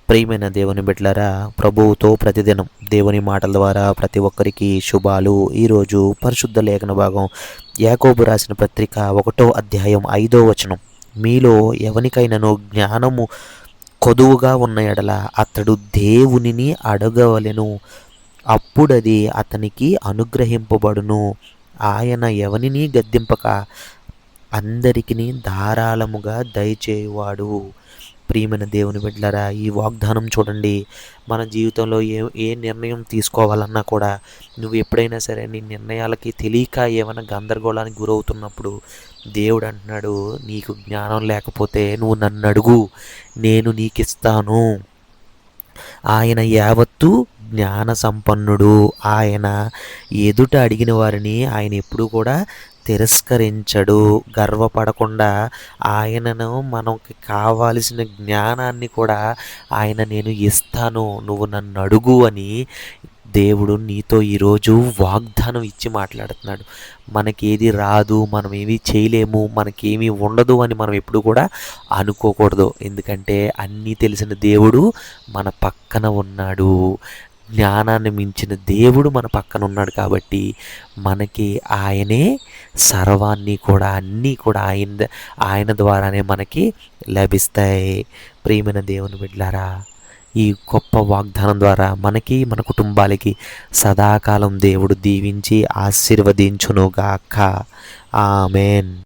ప్రియమైన దేవుని బిడ్డలారా, ప్రభువుతో ప్రతిదినం దేవుని మాటల ద్వారా ప్రతి ఒక్కరికి శుభాలు. ఈరోజు పరిశుద్ధ లేఖన భాగం యాకోబు రాసిన పత్రిక 1వ అధ్యాయం 5వ వచనం. మీలో ఎవనికైనాను జ్ఞానము కొదువుగా ఉన్న ఎడల అతడు దేవునిని అడగవలెను, అప్పుడది అతనికి అనుగ్రహింపబడును. ఆయన ఎవనిని గద్దింపక అందరికిని ధారాళముగా దయచేయువాడు. ప్రియమైన దేవుని బిడ్డలారా, ఈ వాగ్దానం చూడండి. మన జీవితంలో ఏ నిర్ణయం తీసుకోవాలన్నా కూడా నువ్వు ఎప్పుడైనా సరే నీ నిర్ణయాలకి తెలియక ఏమైనా గందరగోళానికి గురవుతున్నప్పుడు దేవుడు అంటున్నాడు, నీకు జ్ఞానం లేకపోతే నువ్వు నన్ను అడుగు, నేను నీకు ఇస్తాను. ఆయన యావత్తు జ్ఞాన సంపన్నుడు. ఆయన ఎదుట అడిగిన వారిని ఆయన ఎప్పుడు కూడా తిరస్కరించడు. గర్వపడకుండా ఆయనను మనకి కావాల్సిన జ్ఞానాన్ని కూడా ఆయన నేను ఇస్తాను, నువ్వు నన్ను అడుగు అని దేవుడు నీతో ఈరోజు వాగ్దానం ఇచ్చి మాట్లాడుతున్నాడు. మనకేది రాదు, మనం ఏమీ చేయలేము, మనకేమీ ఉండదు అని మనం ఎప్పుడు కూడా అనుకోకూడదు. ఎందుకంటే అన్నీ తెలిసిన దేవుడు మన పక్కన ఉన్నాడు. జ్ఞానాన్ని మించిన దేవుడు మన పక్కన ఉన్నాడు కాబట్టి మనకి ఆయనే సర్వాన్ని కూడా అన్నీ కూడా ఆయన ద్వారానే మనకి లభిస్తాయి. ప్రియమైన దేవుని బిడ్డలారా, ఈ గొప్ప వాగ్దానం ద్వారా మనకి మన కుటుంబాలకి సదాకాలం దేవుడు దీవించి ఆశీర్వదించునుగాక. ఆమెన్.